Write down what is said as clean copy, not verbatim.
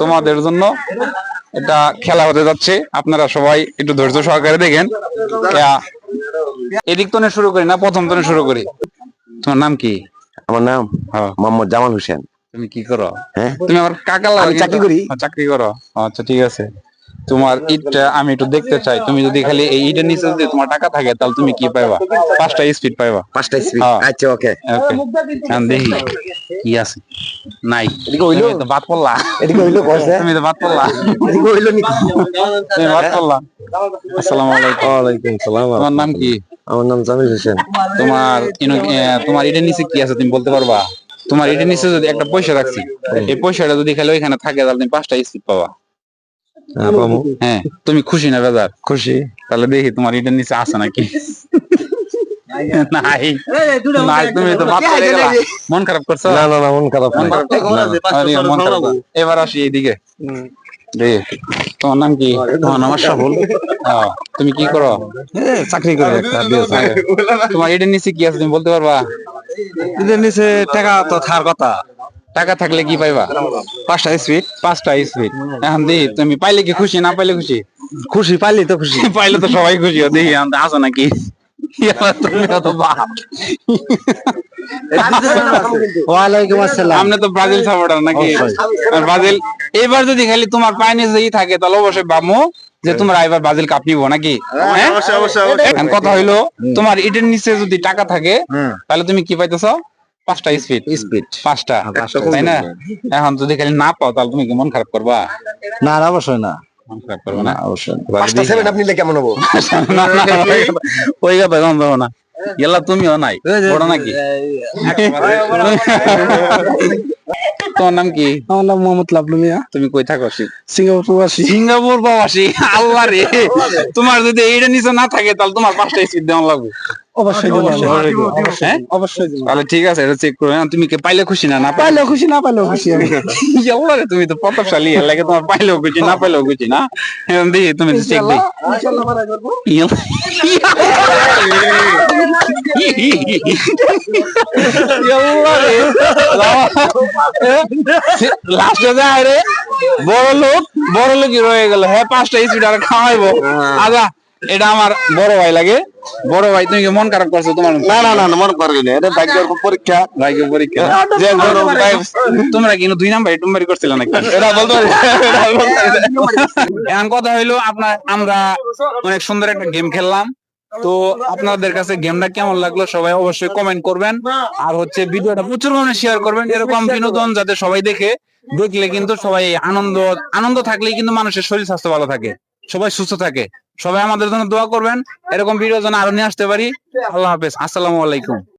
তোমাদের জন্য এটা খেলা হতে যাচ্ছে, আপনারা সবাই একটু ধৈর্য সহকারে দেখেন। এদিক তো শুরু করি না, প্রথম তো শুরু করি। তোমার নাম কি? আমার নাম মোহাম্মদ জামাল হোসেন। তুমি কি করো? হ্যাঁ, তুমি আমার কাকা আমি চাকরি করি। চাকরি করো? আচ্ছা ঠিক আছে। তোমার ইটটা আমি একটু দেখতে চাই। তুমি যদি খালি এই ইটের নিচে যদি তোমার টাকা থাকে তাহলে তুমি কি পাইবা? 5টা স্পিড পাইবা। 5টা স্পিড। আচ্ছা, ওকে ওকে, এখন দেখি কি আছে। নাই, এদিকে হইলো তুমি তো বাদ পড়লা। এদিকে হইলো কইছে তুমি তো বাদ পড়লা। এদিকে হইলো নি তুমি বাদ পড়লা। আসসালামু আলাইকুম। ওয়ালাইকুম সালাম। তোমার নাম কি? আমার নাম জামিল হোসেন। তোমার ইটের নিচে কি আছে তুমি বলতে পারবা? তোমার ইটের নিচে যদি একটা পয়সা রাখছি, এই পয়সাটা যদি খালি ওইখানে থাকে তাহলে তুমি 5টা স্পিড পাবা। হ্যাঁ, তুমি খুশি না বেজার? খুশি। তাহলে দেখি তোমার ইটের নিচে আছে নাকি। নাই নাই, তুমি তো বাদ পড়ে গেলা। মন খারাপ করছো? না না না, মন খারাপ না। আরে, মন খারাপ না। এবার আসি এইদিকে। তোমার নাম কি? আমার নাম আশরাফুল। তুমি কি করো? চাকরি করি একটা। তোমার এটার নিচে কি আছে তুমি বলতে পারবা? এদের নিচে টাকা তো থাকার কথা। টাকা থাকলে কি পাইবা? 5টা স্পিড। 5টা স্পিড। এখন দেখি তুমি পাইলে কি খুশি, না পাইলে খুশি? খুশি, পাইলে তো খুশি। পাইলে তো সবাই খুশি। দেখি আছে নাকি। তুমি তো বাপ। ওয়ালাইকুম আসসালাম। আপনি তো ব্রাজিল সাপোর্টার নাকি? ব্রাজিল এবার যদি খালি তোমার পায়ে নিচেই থাকে তাহলে অবশ্যই ভাবো যে তোমরা এবার ব্রাজিল কাপ নিবো নাকি? এখন কথা হইলো, তোমার ইটের নিচে যদি টাকা থাকে তাহলে তুমি কি পাইতেছো? 5টা স্পিড। 5টা, তাই না? এখন যদি খালি না পাও তাহলে তুমি কি মন খারাপ করবা? না, অবশ্যই না। মন খারাপ করবে না? অবশ্যই। 5টা সেভেন আপনি নিলে কেমন হবো? না না, ওই কথা বন্ধ না। গেলা তুমিও নাই বড় নাকি? তোমার নাম কি? আমার নাম মোহাম্মদ লাবলু মিয়া। তুমি কই থাকো? সিঙ্গাপুর প্রবাসী। সিঙ্গাপুর প্রবাসী। আল্লাহ রে, তোমার যদি এইটা নিচে না থাকে তাহলে তোমার 5টা স্পিড দেওয়া লাগবে। অবশ্যই হ্যাঁ, অবশ্যই। তাহলে ঠিক আছে, এটা চেক করে। তুমি কি পাইলে খুশি না, না পাইলেও খুশি, না পাইলেও খুশি আমি। আল্লাহ রে, তুমি তো প্রতাপশালী। এর লাগে তোমার পাইলেও খুশি, না পাইলেও খুশি না? এখন দেখি তুমি চেক দেই। ইনশাআল্লাহ বাড়াই করব। লাস্টে যায় রে, বড় লোক রয়ে গেল। হ্যাঁ, 5টা স্পিড আর খাওয়াইবো। আচ্ছা, এটা আমার বড় ভাই লাগে। বড় ভাই, তুমি কি মন খারাপ করছো? তোমার না না না, মন করবে না। এটা ভাগ্যের পরীক্ষা। ভাগ্য পরীক্ষা। তোমরা কি 2 নাম্বার টুম্বারি করছিল নাকি? এটা বলতে পারি। এখন কথা হইলো, আমরা অনেক সুন্দর একটা গেম খেললাম। তো আপনাদের কাছে গেমটা কেমন লাগলো সবাই অবশ্যই কমেন্ট করবেন। আর ভিডিওটা প্রচুর পরিমাণে শেয়ার করবেন। এরকম বিনোদন যাতে সবাই দেখলে কিন্তু সবাই আনন্দ থাকলেই কিন্তু মানুষের শরীর স্বাস্থ্য ভালো থাকে, সবাই সুস্থ থাকে। সবাই আমাদের জন্য দোয়া করবেন, এরকম ভিডিও যেন আরো নিয়ে আসতে পারি। আল্লাহ হাফেজ, আসসালামু আলাইকুম।